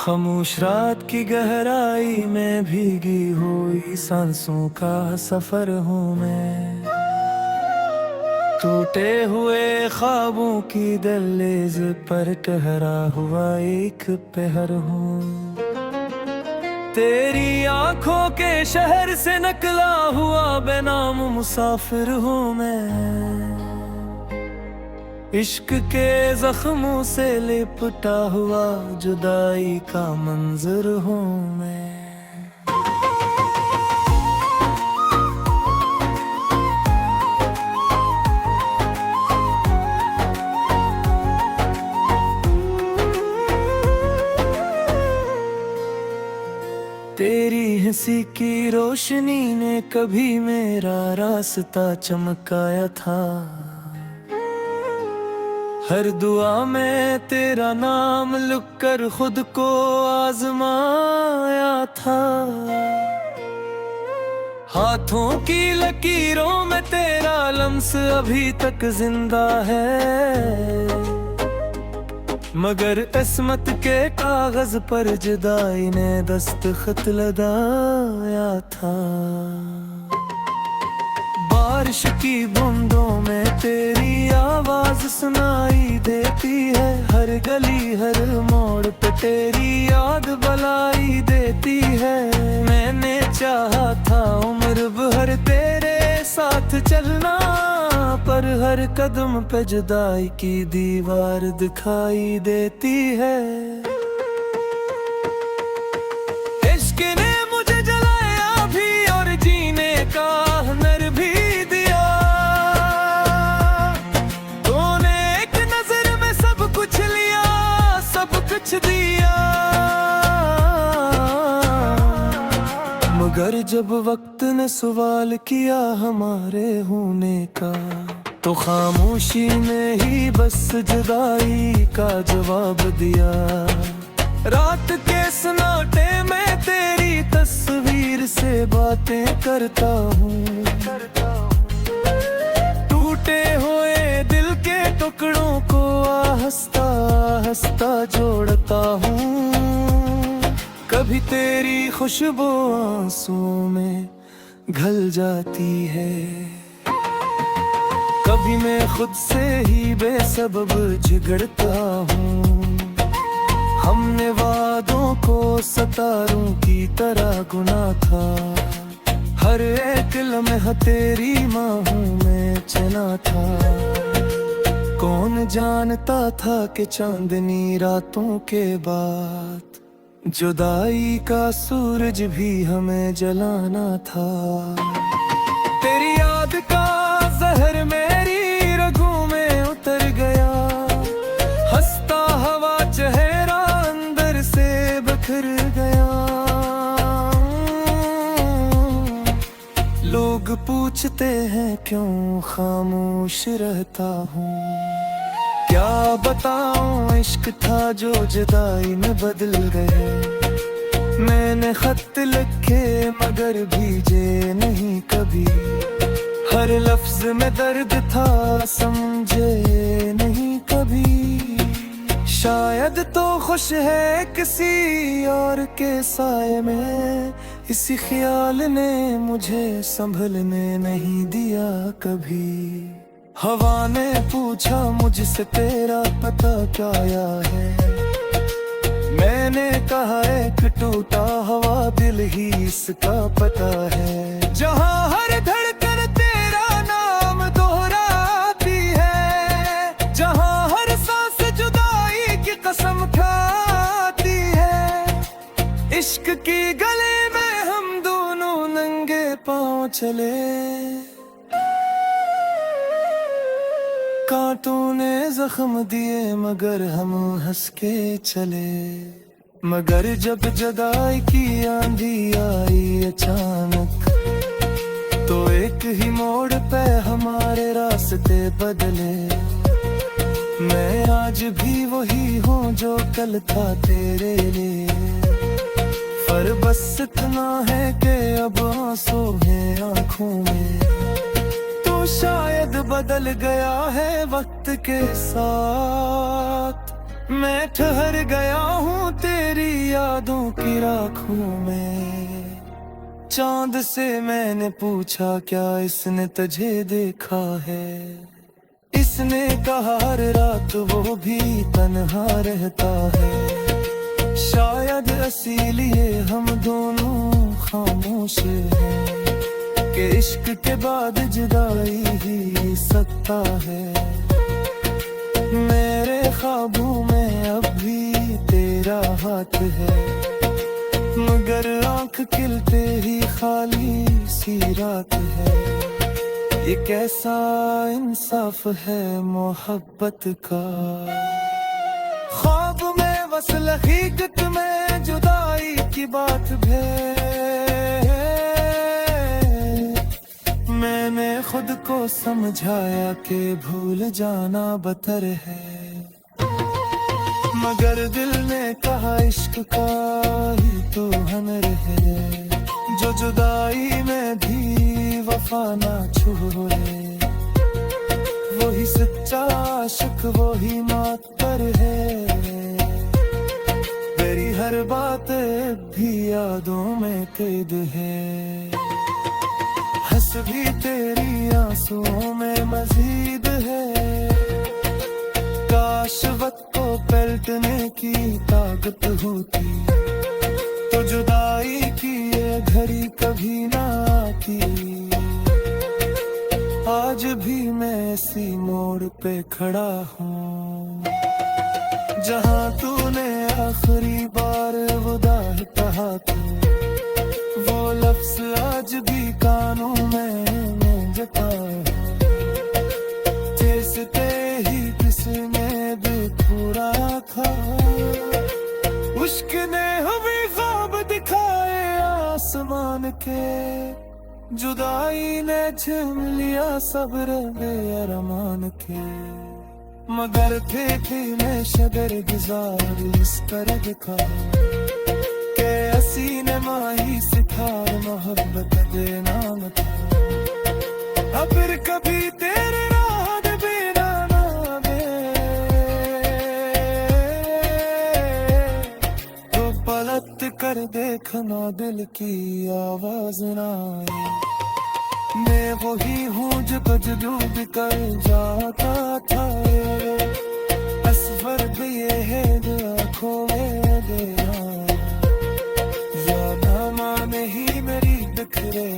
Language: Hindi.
खामोश रात की गहराई में भीगी हुई सांसों का सफर हूँ मैं। टूटे हुए ख्वाबों की दहलीज पर ठहरा हुआ एक पहर हूँ। तेरी आंखों के शहर से नकला हुआ बेनाम मुसाफिर हूँ मैं। इश्क के जख्मों से लिपटा हुआ जुदाई का मंजर हूँ मैं। तेरी हंसी की रोशनी ने कभी मेरा रास्ता चमकाया था। हर दुआ में तेरा नाम लिख कर खुद को आजमाया था। हाथों की लकीरों में तेरा लम्स अभी तक जिंदा है, मगर किस्मत के कागज पर जुदाई ने दस्तखत लगाया था। बारिश की बूंदों में तेरी आवाज सुनाई देती है। हर गली हर मोड़ पे तेरी याद बुलाई देती है। मैंने चाहा था उम्र भर तेरे साथ चलना, पर हर कदम पे जुदाई की दीवार दिखाई देती है। इश्क ने मुझे जलाया भी और जीने का हुनर भी दिया। तूने एक नजर में सब कुछ लिया, सब कुछ दिया। मगर जब वक्त ने सवाल किया हमारे होने का, तो खामोशी ने ही बस जुदाई का जवाब दिया। रात के सन्नाटे में तेरी तस्वीर से बातें करता हूँ। टूटे हुए दिल के टुकड़ों को आहिस्ता आहिस्ता जोड़ता हूँ। कभी तेरी खुशबू आंसुओं में घुल जाती है, कभी मैं खुद से ही बेसबब झगड़ता हूँ। हमने वादों को सितारों की तरह गुना था। हर एक लम्हा तेरी माहों में चला था। कौन जानता था कि चांदनी रातों के बाद जुदाई का सूरज भी हमें जलाना था। तेरी याद का जहर मेरी रगों में उतर गया। हंसता हवा चेहरा अंदर से बिखर गया। लोग पूछते हैं क्यों खामोश रहता हूँ। क्या बताऊं इश्क था जो जुदाई में बदल गए। मैंने खत लिखे मगर भीजे नहीं कभी। हर लफ्ज में दर्द था समझे नहीं कभी। शायद तो खुश है किसी और के साए में, इसी ख्याल ने मुझे संभलने नहीं दिया कभी। हवा ने पूछा मुझसे तेरा पता क्या आया है। मैंने कहा एक टूटा हवा दिल ही इसका पता है। जहाँ हर धड़कन तेरा नाम दोहराती है, जहाँ हर सांस जुदाई की कसम खाती है। इश्क की गली में हम दोनों नंगे पांव चले। कांटों ने जख्म दिए मगर हम हंस के चले। मगर जब जुदाई की आंधी आई अचानक, तो एक ही मोड़ पे हमारे रास्ते बदले। मैं आज भी वही हूँ जो कल था तेरे लिए। पर बस इतना है कि अब आंसू हैं आँखों में। शायद बदल गया है वक्त के साथ। मैं ठहर गया हूँ तेरी यादों की राखों में। चांद से मैंने पूछा क्या इसने तुझे देखा है। इसने कहा हर रात वो भी तन्हा रहता है। शायद इसीलिए हम दोनों खामोश हैं कि इश्क के बाद जुदाई ही सत्ता है। मेरे ख्वाबों में अब भी तेरा हाथ है, मगर आंख खिलते ही खाली सी रात है। ये कैसा इंसाफ है मोहब्बत का। ख्वाब में बस हकीकत में जुदाई की बात है। मैंने खुद को समझाया कि भूल जाना बतर है, मगर दिल ने कहा इश्क का ही तो हुनर है। जो जुदाई में भी वफा ना छोड़े, वही सच्चा आशिक वही मौत पर है। तेरी हर बात भी यादों में कैद है, हंस भी तेरी आंसुओं में मजीद है। काश वक्त को पलटने की ताकत होती, तो जुदाई की ये घड़ी कभी ना आती। आज भी मैं इसी मोड़ पे खड़ा हूँ, जहाँ तूने आखिरी बार विदा कहा था। वो लफ्ज आज भी कानों में गूंजता है, जैसे ही किसने बेखुरा था। उश्क ने हमें ख्वाब दिखाए आसमान के, जुदाई ने छीन लिया सब्र बेअरमान के। मगर थे में शगर गुजार इस तरह दिखा के असी ने माही सिखार मोहब्बत देना मत। अब फिर कभी तेरे राह बिना ना दे, तो पलट कर देखना दिल की आवाज ना आए। मैं वही हूँ जो बजलूब कर जाता था, असफर भी ये है जो आँखों में दे आया। या नामा नहीं मेरी बिखरे